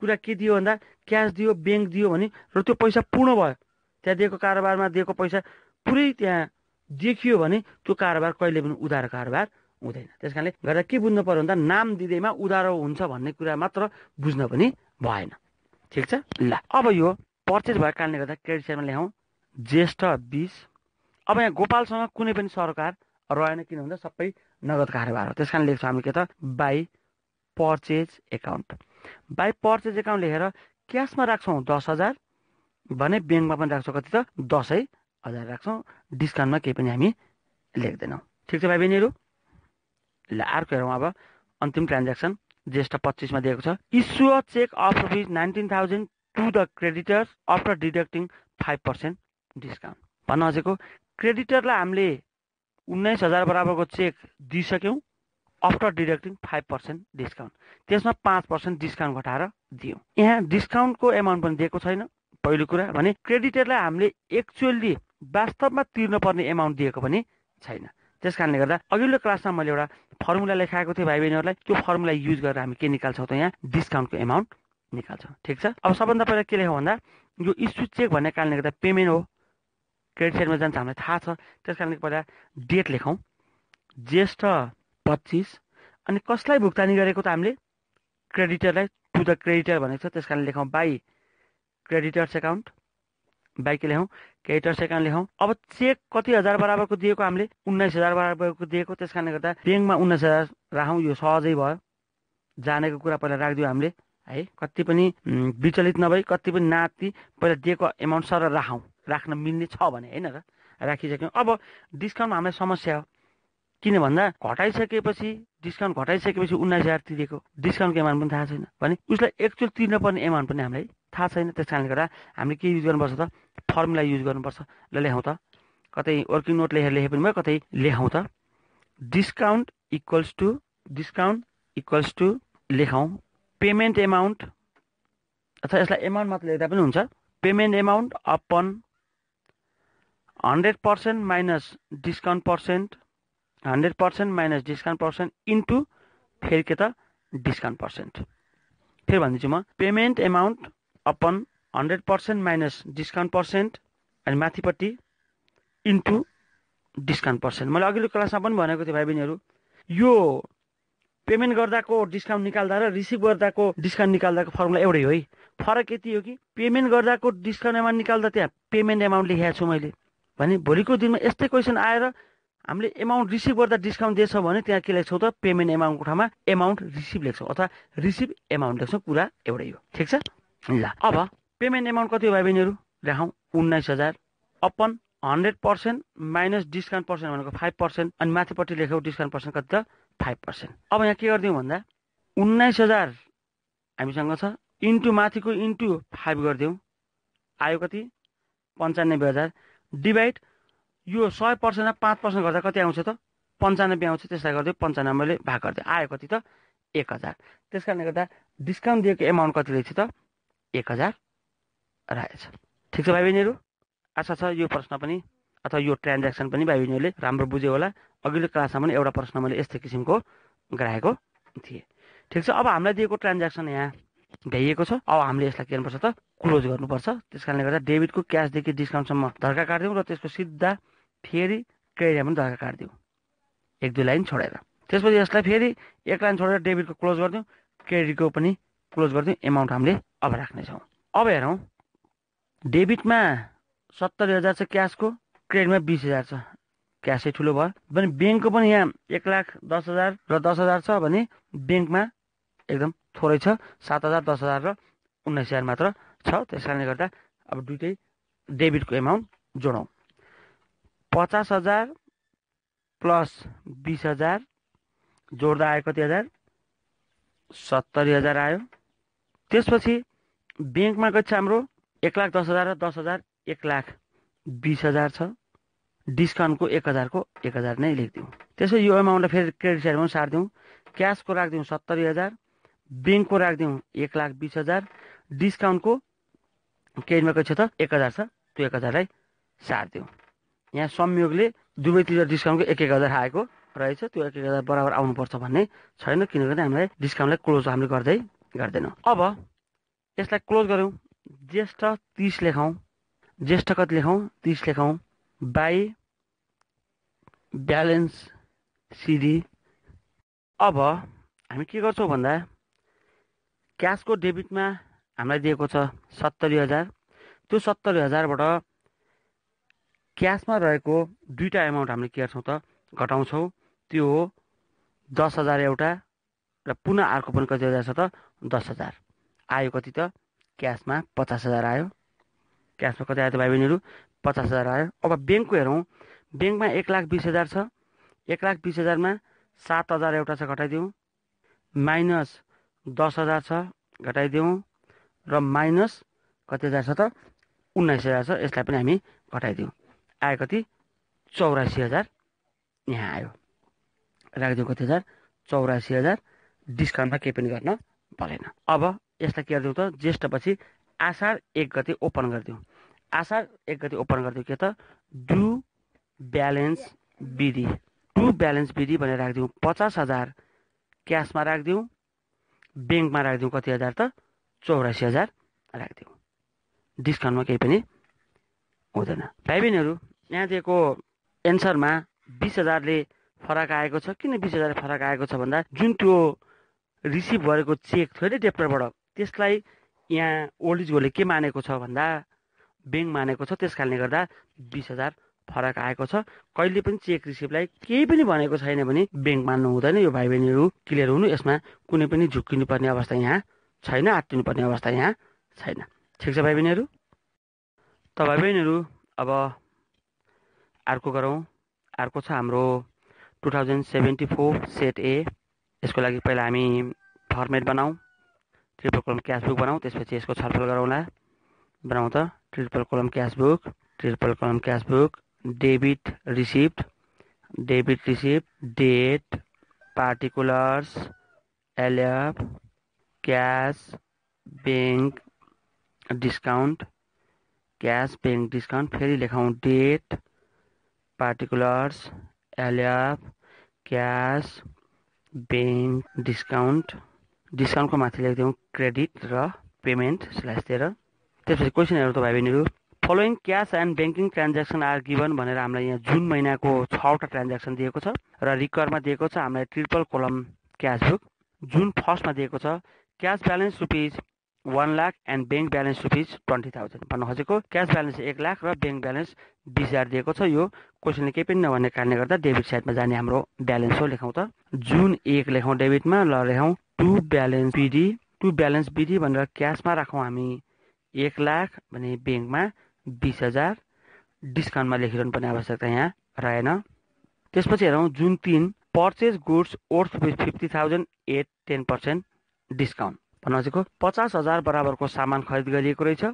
कुरा के दियो भन्दा क्यास दियो, ब्याङ्क दियो भने र त्यो पैसा पूर्ण भयो, त्यहाँ दिएको कारोबारमा दिएको पैसा पुरै त्यहाँ देखियो भने त्यो कारोबार कहिले पनि उधारो कारोबार हुँदैन। त्यस कारणले गर्दा के बुझ्नु पर्यो भन्दा नाम दिँदैमा उधारो हुन्छ भन्ने कुरा मात्र बुझ्न पनि भएन। ठिक छ। ल अब यो पर्चेज भएको कारणले गर्दा क्रेडिट साइडमा ल्याउँ ज्येष्ठ 20। अब यहाँ गोपालसँग कुनै पनि सरकार रहेन, किन भन्दा सबै नगद कारोबार हो। त्यस कारण लेख्छौँ हामी के त? By purchase account. By purchase account लेखेर क्यासमा राख्छौँ 10,000 भने ब्याङ्कमा पनि राख्छौँ कति त? 10,000 राख्छौँ। डिस्काउन्टमा केही पनि हामी लेख्दैनौँ। ठिक छ भाइ बहिनीहरू। ल अर्को हेरौँ अब अन्तिम ट्रान्ज्याक्सन ज्येष्ठ 25मा दिएको छ। Issue a cheque of rupees 19,000 to the creditors after deducting 5% discount. भन्न खोजेको क्रेडिटरलाई हामीले 19,000 बराबरको चेक दिइसक्यौँ आफ्टर डिडक्टिङ 5% डिस्काउन्ट। त्यसमा 5% डिस्काउन्ट घटाएर दियौँ। यहाँ डिस्काउन्टको एमाउन्ट पनि दिएको छैन। पहिलो कुरा भने क्रेडिटरलाई हामीले एक्चुअली वास्तवमा तिर्नुपर्ने एमाउन्ट दिएको पनि छैन। त्यस कारणले गर्दा अघिल्लो क्लासमा मैले एउटा फर्मुला लेखाएको थिएँ भाइ बहिनीहरूलाई। त्यो फर्मुला युज गरेर हामी के निकाल्छौँ त यहाँ डिस्काउन्टको एमाउन्ट निकाल्छौँ। ठिक छ। अब सबभन्दा पहिला के लेखौँ भन्दा यो इस्यु चेक भन्ने कारणले गर्दा पेमेन्ट हो, क्रेडिट साइडमा जान्छ हामीलाई थाहा छ। त्यस कारणले पहिला डेट लेखौँ ज्येष्ठ 25 अनि कसलाई भुक्तानी गरेको त हामीले क्रेडिटरलाई टु द क्रेडिटर भनेको छ। त्यस कारणले लेखौँ बाई क्रेडिटर्स एकाउन्ट बाई के लेखौँ क्रेडिटर्स एकाउन्ट लेखौँ। अब चेक कति हजार बराबरको दिएको हामीले 19,000 बराबरको दिएको। त्यस कारणले गर्दा ब्याङ्कमा 19,000 राखौँ, यो सहजै भयो। जानेको कुरा पहिला राखिदियो हामीले है, कति पनि विचलित नभई कति पनि नाति पहिला दिएको एमाउन्ट सर राख्न मिल्ने छ भने होइन र राखिसक्यौँ। अब डिस्काउन्टमा हामीलाई समस्या हो, किन भन्दा घटाइसकेपछि डिस्काउन्ट घटाइसकेपछि 19,000 तिरेको डिस्काउन्टको एमाउन्ट पनि थाहा छैन भने उसलाई एक्चुअल तिर्नुपर्ने एमाउन्ट पनि हामीलाई थाहा छैन। त्यस कारणले गर्दा हामीले के युज गर्नुपर्छ त फर्मुला युज गर्नुपर्छ। ल लेखौँ त, कतै वर्किङ नोट लेखे पनि भयो, कतै लेखौँ त डिस्काउन्ट इक्वल्स टु लेखौँ पेमेन्ट एमाउन्ट, अथवा यसलाई एमाउन्ट मात्र लेख्दा पनि हुन्छ। Payment amount upon 100% minus discount percent 100% minus discount percent into फेरि के त डिस्काउन्ट पर्सेन्ट। फेरि भनिदिन्छु म, payment amount upon 100% minus discount percent अनि माथिपट्टि इन्टु डिस्काउन्ट पर्सेन्ट। मैले अघिल्लो क्लासमा पनि भनेको थिएँ भाइ बहिनीहरू, यो पेमेन्ट गर्दाको डिस्काउन्ट निकाल्दा र रिसिभ गर्दाको डिस्काउन्ट निकाल्दाको फर्मुला एउटै हो है। फरक यति हो कि पेमेन्ट गर्दाको डिस्काउन्ट एमाउन्ट निकाल्दा त्यहाँ पेमेन्ट एमाउन्ट लेखेको छु मैले भने भोलिको दिनमा यस्तै क्वेसन आएर हामीले एमाउन्ट रिसिभ गर्दा डिस्काउन्ट दिएछौँ भने त्यहाँ के लेख्छौँ त पेमेन्ट एमाउन्टको ठाउँमा एमाउन्ट रिसिभ लेख्छौँ अथवा रिसिभ एमाउन्ट लेख्छौँ। कुरा एउटै हो। ठिक छ। ल अब पेमेन्ट एमाउन्ट कति हो भाइ बहिनीहरू राखौँ 19,000 अपन 100% माइनस डिस्काउन्ट पर्सेन्ट भनेको 5% अनि माथिपट्टि लेखौँ डिस्काउन्ट पर्सेन्ट कति त 5%। अब यहाँ के गरिदिउँ भन्दा 19,000 हामीसँग छ इन्टु माथिको इन्टु 5 गरिदिउँ, आयो कति 95,000 डिभाइड यो 100%मा 5% गर्दा कति आउँछ त 95 आउँछ। त्यसलाई गरिदियो 95ले भाग गरिदियो, आयो कति त 1,000। त्यस कारणले गर्दा डिस्काउन्ट दिएको एमाउन्ट कति रहेछ त 1,000 रहेछ। ठिक छ भाइ बहिनीहरू, आशा छ यो प्रश्न पनि अथवा यो ट्रान्ज्याक्सन पनि भाइ बहिनीहरूले राम्रो बुझ्यो होला। अघिल्लो क्लासमा पनि एउटा प्रश्न मैले यस्तै किसिमको गराएको थिएँ। ठिक छ। अब हामीलाई दिएको ट्रान्ज्याक्सन यहाँ भ्याइएको छ। अब हामीले यसलाई के गर्नुपर्छ त क्लोज गर्नुपर्छ। त्यस कारणले गर्दा डेबिटको क्यासदेखि डिस्काउन्टसम्म धर्का काट्दिउँ र त्यसको सिधा फेरि क्रेडिट पनि धर्का काट्दिउँ 1-2 लाइन छोडेर। त्यसपछि यसलाई फेरि 1 लाइन छोडेर डेबिटको क्लोज गरिदिउँ, क्रेडिटको पनि क्लोज गरिदिउँ। एमाउन्ट हामीले अब राख्नेछौँ। अब हेरौँ डेबिटमा 70,000 छ क्यासको, क्रेडिटमा 20,000 छ। क्यासै ठुलो भयो भने ब्याङ्कको पनि यहाँ 1,10,000 र 10,000 छ भने ब्याङ्कमा एकदम थोरै छ 7,000 10,000 र 19,000 मात्र छ। त्यस कारणले गर्दा अब दुइटै डेबिटको एमाउन्ट जोडौँ। 50,000 प्लस 20,000 जोड्दा आयो कति हजार 70,000 आयो। त्यसपछि ब्याङ्कमा कति छ हाम्रो 1,10,000 र 10,000 1,20,000 छ। डिस्काउन्टको 1,000 को 1,000 नै लेखिदिउँ। त्यसपछि यो एमाउन्टलाई फेरि क्रेडिट साइडमा सार्दिउँ। क्यासको राखिदिउँ 70,000, ब्याङ्कको राखिदिउँ 1,20,000, डिस्काउन्टको क्रेडिटमा कति छ त 1,000 छ, त्यो 1,000लाई सार्दिउँ। यहाँ संयोगले दुवैतिर डिस्काउन्टको 1,000 आएको रहेछ। त्यो 1,000 बराबर आउनुपर्छ भन्ने छैन, किनभने हामीलाई डिस्काउन्टलाई क्लोज हामीले गर्दै गर्दैनौँ। अब यसलाई क्लोज गरौँ। ज्येष्ठ 30 लेखौँ, ज्येष्ठ कति लेखौँ 30 लेखौँ बाई ब्यालेन्स सिडी। अब हामी के गर्छौँ भन्दा क्यासको डेबिटमा हामीलाई दिएको छ 70,000। त्यो 70,000बाट क्यासमा रहेको दुईटा एमाउन्ट हामीले के गर्छौँ त घटाउँछौँ। त्यो हो 10,000 एउटा र पुनः अर्को पनि कति हजार छ त 10,000 आयो। कति त क्यासमा 50,000 आयो। क्यासमा कति आयो त भाइ बहिनीहरू 50,000 आयो। अब ब्याङ्कको हेरौँ, ब्याङ्कमा 1,20,000 छ। 1,20,000मा 7,000 एउटा छ घटाइदिउँ, माइनस 10,000 छ घटाइदिउँ र माइनस कति हजार छ त 19,000 छ। यसलाई पनि हामी घटाइदिउँ, आयो कति 84,000 यहाँ आयो। राखिदिउँ कति हजार 84,000। डिस्काउन्टमा केही पनि गर्न परेन। अब यसलाई के गरिदिउँ त ज्येष्ठपछि आषाढ 1 गते ओपन गरिदिउँ। आषाढ 1 गते ओपन गरिदिउँ के त डु ब्यालेन्स विधि। डु ब्यालेन्स विधि भनेर राखिदिउँ 50,000 क्यासमा राखिदिउँ। ब्याङ्कमा राखिदिउँ कति हजार त 84,000 राखिदिउँ। डिस्काउन्टमा केही पनि हुँदैन। भाइ बहिनीहरू यहाँ दिएको एन्सरमा 20,000ले फरक आएको छ। किन 20,000 फरक आएको छ भन्दा जुन त्यो रिसिभ गरेको चेक थियो नि डेप्टरबाट त्यसलाई यहाँ ओल्ड इज गोल्डले के मानेको छ भन्दा ब्याङ्क मानेको छ। त्यस कारणले गर्दा 20,000 फरक आएको छ। कहिले पनि चेक रिसिभलाई केही पनि भनेको छैन भने ब्याङ्क मान्नु हुँदैन। यो भाइ बहिनीहरू क्लियर हुनु। यसमा कुनै पनि झुक्किनु पर्ने अवस्था यहाँ छैन, आत्तिनु पर्ने अवस्था यहाँ छैन। ठिक छ भाइ बहिनीहरू। त भाइ बहिनीहरू अब अर्को गरौँ। अर्को छ हाम्रो 2074 सेट ए। यसको लागि पहिला हामी फर्मेट बनाऊ, ट्रिपल कलम क्यासबुक बनाऊ, त्यसपछि यसको छलफल गरौँला। बनाऊ त triple column cashbook, debit receipt, date, particulars, LF, cash, bank discount, फेरि लेखौँ date, particulars, LF, cash, bank डिस्काउन्टको माथि लेखिदिउँ क्रेडिट र पेमेन्ट /13। त्यसपछि क्वेसन हेरौँ त भाइ बहिनीहरू। Following cash and banking transaction are given भनेर हामीलाई यहाँ जुन महिनाको 6वटा ट्रान्ज्याक्सन दिएको छ र रिकरमा दिएको छ हामीलाई ट्रिपल कलम क्यासबुक। जुन फर्स्टमा दिएको छ cash balance ₹1 lakh and bank balance ₹20,000 भन्न खोजेको। क्यास ब्यालेन्स 1 लाख र ब्याङ्क ब्यालेन्स 20,000 दिएको छ। यो क्वेसनले केही पनि नभन्ने कारणले गर्दा डेबिट साइडमा जाने हाम्रो ब्यालेन्स हो। लेखौँ त जुन 1 लेखौँ डेबिटमा। ल लेखौँ टु ब्यालेन्स विधि भनेर क्यासमा राखौँ हामी 1 लाख भने ब्याङ्कमा 20,000। डिस्काउन्टमा लेखिरहनु पर्ने आवश्यकता यहाँ रहेन। त्यसपछि हेरौँ June 3 purchase goods worth ₹50,000 at 10% discount भन्न खोजेको। 50,000 बराबरको सामान खरिद गरिएको रहेछ,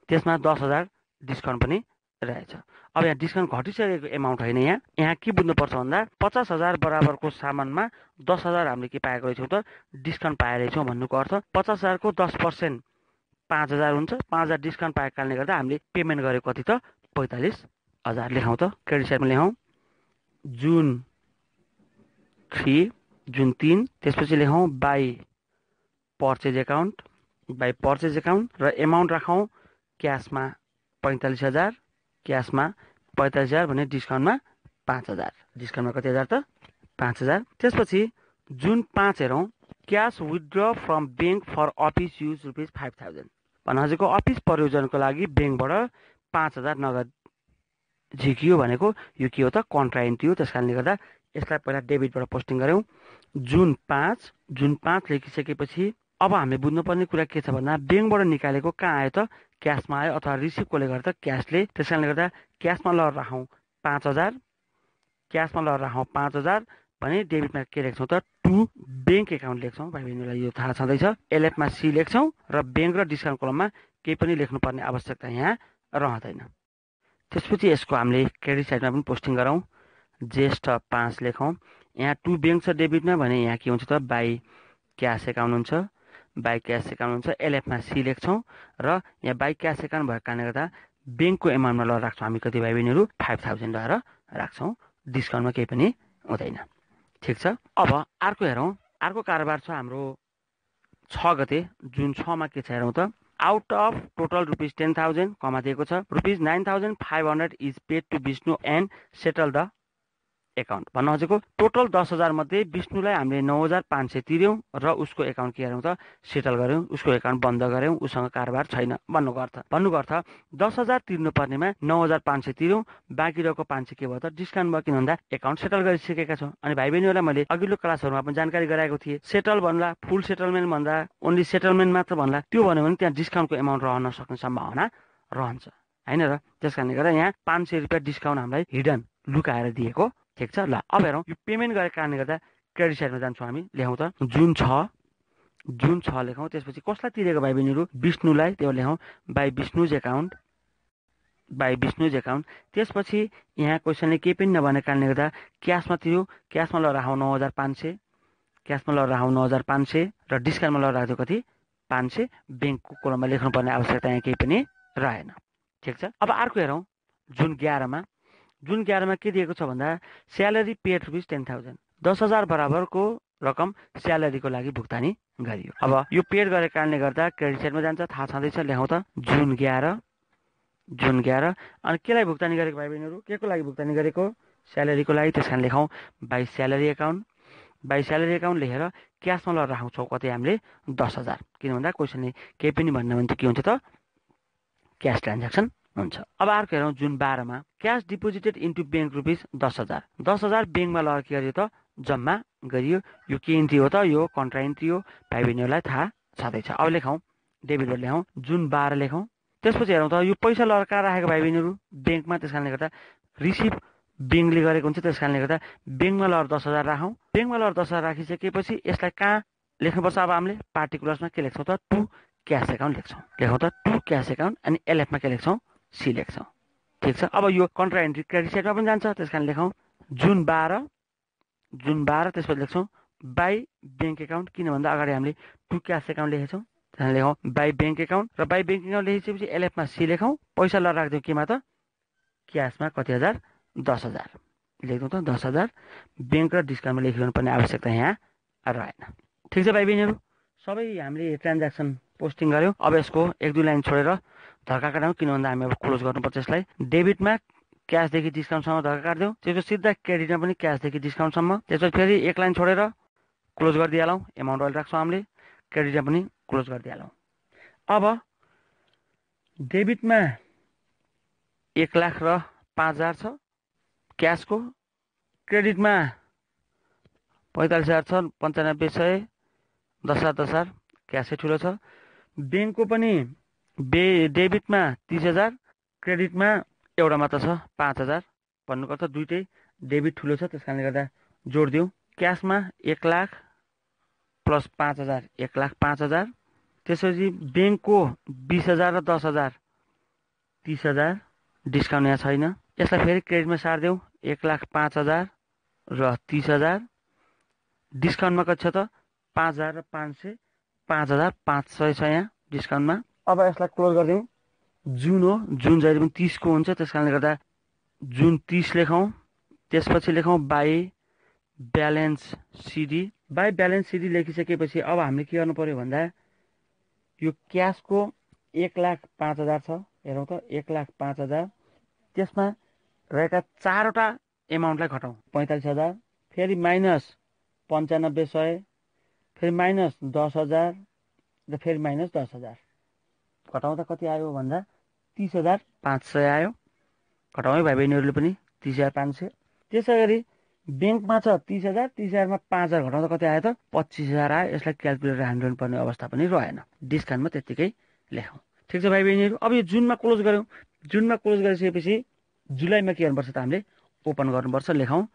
त्यसमा 10,000 डिस्काउन्ट पनि रहेछ। अब यहाँ डिस्काउन्ट घटिसकेको एमाउन्ट होइन। यहाँ के बुझ्नुपर्छ भन्दा 50,000 बराबरको सामानमा 10,000 हामीले के पाएको रहेछौँ त डिस्काउन्ट पाएरहेछौँ भन्नुको अर्थ 50,000 को 10% 5,000 हुन्छ। 5,000 डिस्काउन्ट पाएको कारणले गर्दा हामीले पेमेन्ट गरेको कति त 45,000। लेखौँ त क्रेडिट साइडमा लेखौँ जुन 3। त्यसपछि लेखौँ बाई पर्चेज एकाउन्ट र एमाउन्ट राखौँ क्यासमा 45,000 भने डिस्काउन्टमा 5,000। डिस्काउन्टमा कति हजार त 5,000। त्यसपछि जुन 5 हेरौँ cash withdraw from bank for office use ₹5,000 भन्न खोजेको। अफिस प्रयोजनको लागि ब्याङ्कबाट 5,000 नगद झिकियो भनेको यो के हो त कन्ट्राइन्टी हो। त्यस कारणले गर्दा यसलाई पहिला डेबिटबाट पोस्टिङ गऱ्यौँ। जुन 5 लेखिसकेपछि अब हामीले बुझ्नुपर्ने कुरा के छ भन्दा ब्याङ्कबाट निकालेको कहाँ आयो त क्यासमा आयो अथवा रिसिभ कसले गर्दा क्यासले। त्यस कारणले गर्दा क्यासमा ल राखौँ 5,000 भने डेबिटमा के लेख्छौँ त टु ब्याङ्क एकाउन्ट लेख्छौँ। भाइ बहिनीलाई यो थाहा छँदैछ। एलएफमा सी लेख्छौँ र ब्याङ्क र डिस्काउन्ट कलममा केही पनि लेख्नुपर्ने आवश्यकता यहाँ रहँदैन। त्यसपछि यसको हामीले क्रेडिट साइडमा पनि पोस्टिङ गरौँ। ज्येष्ठ 5 लेखौँ। यहाँ टु ब्याङ्क छ डेबिटमा भने यहाँ के हुन्छ त बाई क्यास एकाउन्ट हुन्छ। एलएफमा सी लेख्छौँ र यहाँ बाई क्यास एकाउन्ट भएको कारणले गर्दा ब्याङ्कको एमाउन्टमा ल राख्छौँ हामी कति भाइ बहिनीहरू 5,000 लगाएर राख्छौँ। डिस्काउन्टमा केही पनि हुँदैन। ठिक छ। अब अर्को हेरौँ। अर्को कारोबार छ हाम्रो 6 गते। जुन 6मा के छ हेरौँ त आउट अफ टोटल ₹10,000 कमा दिएको छ ₹9,500 is paid to Vishnu and settle the account भन्न खोजेको। टोटल 10,000 मध्ये विष्णुलाई हामीले 9,500 तिर्यौँ र उसको एकाउन्ट के गऱ्यौँ त सेटल गऱ्यौँ। उसको एकाउन्ट बन्द गऱ्यौँ। उसँग कारोबार छैन भन्नुको अर्थ 10,000 तिर्नु पर्नेमा 9,500 तिर्यौँ। बाँकी रहेको 500 के भयो त डिस्काउन्ट भयो। किन भन्दा एकाउन्ट सेटल गरिसकेका छौँ। अनि भाइ बहिनीहरूलाई मैले अघिल्लो क्लासहरूमा पनि जानकारी गराएको थिएँ। सेटल भन्दा फुल सेटलमेन्ट भन्दा ओन्ली सेटलमेन्ट मात्र भन्दा त्यो भन्यो भने त्यहाँ डिस्काउन्टको एमाउन्ट रहन सक्ने सम्भावना रहन्छ होइन र। त्यस कारणले गर्दा यहाँ ₹500 डिस्काउन्ट हामीलाई हिडन लुकाएर दिएको। ठिक छ। ल अब हेरौँ। यो पेमेन्ट गरेको कारणले गर्दा क्रेडिट साइडमा जान्छौँ हामी। लेखौँ त जुन 6 लेखौँ। त्यसपछि कसलाई तिरेको भाइ बहिनीहरू विष्णुलाई। त्यो लेखौँ by Vishnu's account by Vishnu's account. त्यसपछि यहाँ क्वेसनले केही पनि नभने कारणले गर्दा क्यासमा तिर्यो, क्यासमा ल राखौँ 9,500, क्यासमा ल राखौँ 9,500 र डिस्काउन्टमा ल राख्दियो कति 500। ब्याङ्कको कोलममा लेख्नुपर्ने आवश्यकता यहाँ केही पनि रहेन। ठिक छ। अब अर्को हेरौँ जुन 11मा। जुन 11मा के दिएको छ भन्दा स्यालेरी पेड रुपिस 10,000, 10,000 बराबरको रकम स्यालेरीको लागि भुक्तानी गरियो। अब यो पेड गरेको कारणले गर्दा क्रेडिट साइडमा जान्छ, थाहा छँदैछ। लेखौँ त जुन 11 अनि केलाई भुक्तानी गरेको भाइ बहिनीहरू, के को लागि भुक्तानी गरेको, स्यालेरीको लागि। त्यस कारण लेखौँ by salary account. By salary account लेखेर क्यासमा ल राख्छौँ कति हामीले 10,000, किन भन्दा क्वेसनले केही पनि भन्नु भने के हुन्छ त क्यास ट्रान्ज्याक्सन हुन्छ। अब अर्को हेरौँ जुन 12मा। Cash deposited into bank rupees 10,000, 10,000 ब्याङ्कमा लगेर के गरियो त जम्मा गरियो। यो के इन्ट्री हो त, यो कन्ट्रा इन्ट्री हो, भाइ बहिनीहरूलाई थाहा छँदैछ। अब लेखौँ डेबिटबाट लेखौँ जुन 12 लेखौँ। त्यसपछि हेरौँ त यो पैसा लगेर कहाँ राखेको भाइ बहिनीहरू ब्याङ्कमा। त्यस कारणले गर्दा रिसिभ ब्याङ्कले गरेको हुन्छ, त्यस कारणले गर्दा ब्याङ्कमा लगेर 10,000 राखौँ। ब्याङ्कमा लगेर 10,000 राखिसकेपछि यसलाई कहाँ लेख्नुपर्छ अब हामीले पार्टिकुलर्समा के लेख्छौँ त टु क्यास एकाउन्ट लेख्छौँ। लेखौँ त टु क्यास एकाउन्ट अनि एलएफमा के लेख्छौँ सी लेख्छौँ। ठिक छ। अब यो कन्ट्रा इन्ट्री क्रेडिट साइडमा पनि जान्छ, त्यस कारण लेखौँ जुन 12 त्यसपछि लेख्छौँ बाई ब्याङ्क एकाउन्ट, किन भन्दा अगाडि हामीले टु क्यास एकाउन्ट लेखेछौँ। त्यहाँदेखि लेखौँ बाई ब्याङ्क एकाउन्ट र बाई ब्याङ्क एकाउन्ट लेखिसकेपछि एलएफमा सी लेखौँ। पैसा ल राखिदिउँ केमा त क्यासमा कति हजार 10,000 लेख्छौँ त 10,000। ब्याङ्क र डिस्काउन्टमा लेखिरहनु पर्ने आवश्यकता यहाँ रहेन। ठिक छ भाइ बहिनीहरू, सबै हामीले ट्रान्ज्याक्सन पोस्टिङ गऱ्यौँ। अब यसको 1-2 लाइन छोडेर धर्का काटौँ, किन भन्दा हामी अब क्लोज गर्नुपर्छ यसलाई। डेबिटमा क्यासदेखि डिस्काउन्टसम्म धर्का काट्दिउँ, त्यसपछि सिधा क्रेडिटमा पनि क्यासदेखि डिस्काउन्टसम्म। त्यसपछि फेरि 1 लाइन छोडेर क्लोज गरिदिइहालौँ, एमाउन्ट अहिले राख्छौँ हामीले, क्रेडिटमा पनि क्लोज गरिदिइहालौँ। अब डेबिटमा 1,00,000 र 5,000 छ क्यासको, क्रेडिटमा 45,000 छ, 95,100, 10,000 क्यासै ठुलो छ। ब्याङ्कको पनि डेबिटमा 30,000, क्रेडिटमा एउटा मात्र छ 5,000 भन्नुपर्छ, दुइटै डेबिट ठुलो छ, त्यस कारणले गर्दा जोड दिउँ। क्यासमा 1,00,000 प्लस 5,000 1,05,000। त्यसपछि ब्याङ्कको 20,000 र 10,000 30,000, डिस्काउन्ट यहाँ छैन। यसलाई फेरि क्रेडिटमा सारिदिउँ 1,05,000 र 30,000। डिस्काउन्टमा कति छ त 5,000 र 500, 5,500 छ यहाँ डिस्काउन्टमा। अब यसलाई क्लोज गरिदिउँ। जुन हो, जुन जहिले पनि 30 को हुन्छ, त्यस कारणले गर्दा जुन 30 लेखौँ। त्यसपछि लेखौँ by balance CD. By balance CD लेखिसकेपछि अब हामीले के गर्नु पर्यो भन्दा यो क्यासको 1,05,000 छ, हेरौँ त 1,05,000। त्यसमा रहेका 4वटा एमाउन्टलाई घटाउँ, 45,000, फेरि माइनस 95,100, फेरि माइनस 10,000 र फेरि माइनस 10,000। घटाउँदा कति आयो भन्दा 30,500 आयो। घटाउँ है भाइ बहिनीहरूले पनि 30,500। त्यसै गरी ब्याङ्कमा छ 30,000, 30,000मा 5,000 घटाउँदा कति आयो त 25,000 आयो। यसलाई क्यालकुलेटर हान्नु पर्ने अवस्था पनि रहेन, डिस्काउन्टमा त्यत्तिकै लेखौँ। ठिक छ भाइ बहिनीहरू, अब यो जुनमा क्लोज गऱ्यौँ। जुनमा क्लोज गरिसकेपछि जुलाईमा के गर्नुपर्छ त हामीले ओपन गर्नुपर्छ। लेखौँ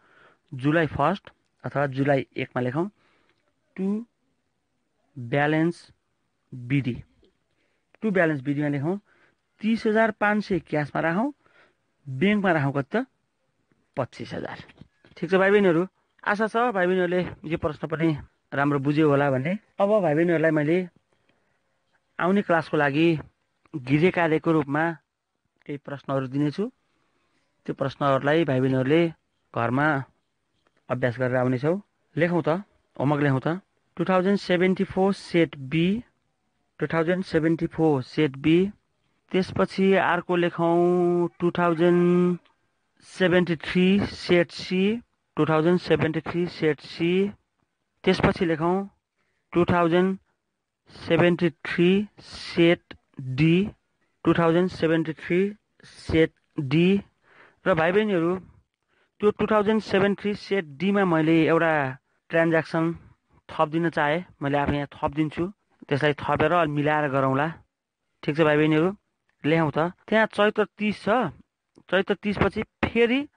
जुलाई 1 अथवा जुलाई 1मा लेखौँ to balance b d. To balance बिडीमा लेखौँ 30,500 क्यासमा राखौँ, ब्याङ्कमा राखौँ कति त 25,000। ठिक छ भाइ बहिनीहरू, आशा छ भाइ बहिनीहरूले यो प्रश्न पनि राम्रो बुझ्यो होला भन्ने। अब भाइ बहिनीहरूलाई मैले आउने क्लासको लागि गृह कार्यको रूपमा केही प्रश्नहरू दिनेछु। त्यो प्रश्नहरूलाई भाइ बहिनीहरूले घरमा अभ्यास गरेर आउनेछौ। लेखौँ त, होमवर्क लेखौँ त 2074 सेट बी, 2074 सेट बी। त्यसपछि अर्को लेखौँ 2073 सेट सी, 2073 सेट सी। त्यसपछि लेखौँ 2073 सेट डी, 2073 सेट डी। र भाइ बहिनीहरू त्यो 2073 सेट डीमा मैले एउटा ट्रान्ज्याक्सन थपिदिन चाहे, मैले आफै यहाँ थपिदिन्छु। त्यसलाई थपेर मिलाएर गरौँला। ठिक छ भाइ बहिनीहरू, लेखौँ त। त्यहाँ चैत्र 30 छ, चैत्र 30 पछि फेरि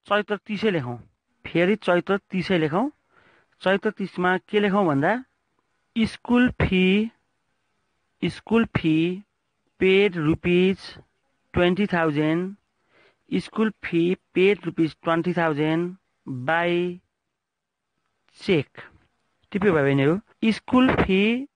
चैत्र 30 लेखौँ, फेरि चैत्र 30 लेखौँ। चैत्र 30मा के लेखौँ भन्दा school fee paid rupees 20,000. School fee paid ₹20,000 by check. टिप्यो भाइ बहिनीहरू, school fee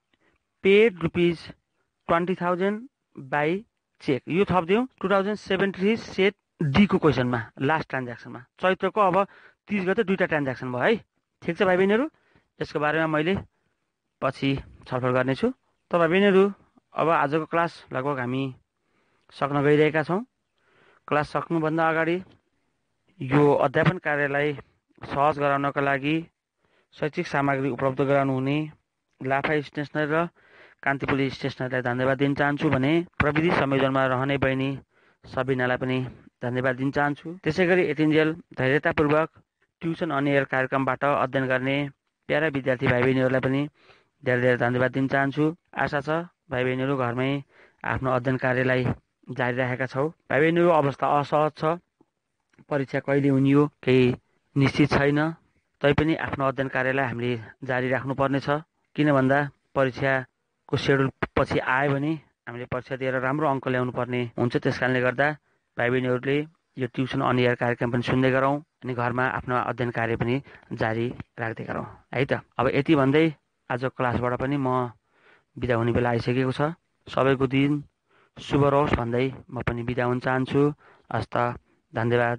paid ₹20,000 by cheque. यो थप्दिउँ 2073 सेट डी को क्वेसनमा, लास्ट ट्रान्ज्याक्सनमा. चैत्रको अब 30 गते दुईटा ट्रान्ज्याक्सन भयो है. ठिक छ भाइ बहिनीहरू, यसको बारेमा मैले पछि छलफल गर्नेछु. त भाइ बहिनीहरू, अब आजको क्लास लगभग हामी सक्न गइरहेका छौँ. क्लास सक्नुभन्दा अगाडि यो अध्यापन कार्यलाई सहज गराउनका लागि शैक्षिक सामग्री उपलब्ध गराउनु हुने लाफा स्टेसनरी र कान्तिपुर स्टेसनरीलाई धन्यवाद दिन चाहन्छु भने प्रविधि संयोजनमा रहने बहिनी सबिनालाई पनि धन्यवाद दिन चाहन्छु. त्यसै गरी यतिन्जेल धैर्यतापूर्वक ट्युसन अन एयर कार्यक्रमबाट अध्ययन गर्ने प्यारा विद्यार्थी भाइ बहिनीहरूलाई पनि धेरै धेरै धन्यवाद दिन चाहन्छु. आशा छ भाइ बहिनीहरू घरमै आफ्नो अध्ययन कार्यलाई जारी राखेका छौ. भाइ बहिनीहरू, अवस्था असहज छ, परीक्षा कहिले हुने हो केही निश्चित छैन. तैपनि आफ्नो अध्ययन कार्यलाई हामीले जारी राख्नुपर्नेछ. किन भन्दा परीक्षाको सेड्युल पछि आयो भने हामीले परीक्षा दिएर राम्रो अङ्क ल्याउनु पर्ने हुन्छ. त्यस कारणले गर्दा भाइ बहिनीहरूले यो ट्युसन अन एयर कार्यक्रम पनि सुन्दै गरौँ अनि घरमा आफ्नो अध्ययन कार्य पनि जारी राख्दै गरौँ है त. अब यति भन्दै आजको क्लासबाट पनि म बिदा हुने बेला आइसकेको छ. सबैको दिन शुभ रहोस् भन्दै म पनि बिदा हुन चाहन्छु. हस्त, धन्यवाद,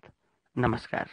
नमस्कार.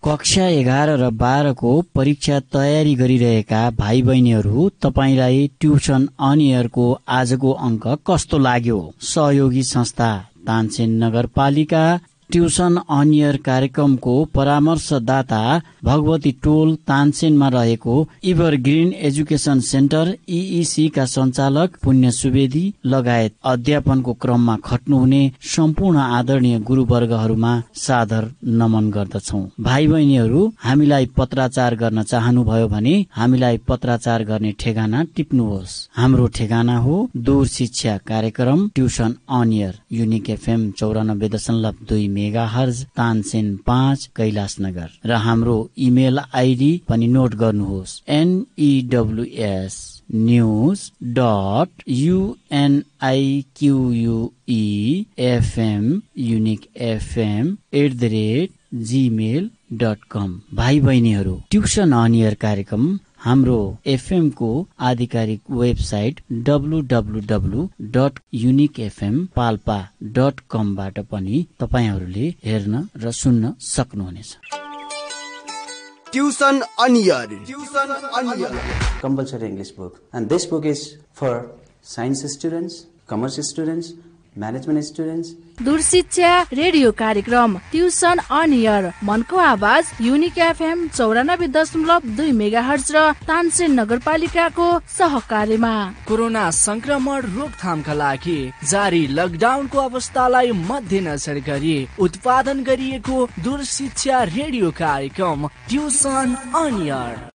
कक्षा 11 र 12 को परीक्षा तयारी गरिरहेका भाइ बहिनीहरू, तपाईलाई ट्युसन अन एयरको आजको अङ्क कस्तो लाग्यो? सहयोगी संस्था तानसेन नगरपालिका ट्युसन अन एयर कार्यक्रमको परामर्शदाता भगवती टोल तानसेनमा रहेको इभरग्रीन एजुकेसन सेन्टर EEC का सञ्चालक पुण्य सुवेदी लगायत अध्यापनको क्रममा खट्नुहुने सम्पूर्ण आदरणीय गुरुवर्गहरूमा सादर नमन गर्दछौं. भाइ बहिनीहरू, हामीलाई पत्राचार गर्न चाहनुभयो भने हामीलाई पत्राचार गर्ने ठेगाना टिप्नुहोस्. हाम्रो ठेगाना हो दूर शिक्षा कार्यक्रम tuition on air, unique FM 94.2 megahertz, Tansen 5, Kailashnagar. र हाम्रो इमेल आइडी पनि नोट गर्नुहोस्, news.uniquefm@gmail.com. भाइ बहिनीहरू, ट्युसन अन एयर कार्यक्रम हाम्रो FM को आधिकारिक वेबसाइट www.uniquefmpalpa.com बाट पनि तपाईहरूले हेर्न र सुन्न सक्नुहुनेछ. Tuition on air. Compulsory English book. And this book is for science students, commerce students, management students. दूरशिक्षा रेडियो कार्यक्रम ट्युसन अन एयर, मनको आवाज युनिक FM 94.2 मेगाहर्ज र तानसेन नगरपालिकाको सहकार्यमा. कोरोना संक्रमण रोकथामका लागि जारी लकडाउनको अवस्थालाई मध्यनजर गरी उत्पादन गरिएको दूरशिक्षा रेडियो कार्यक्रम ट्युसन अन एयर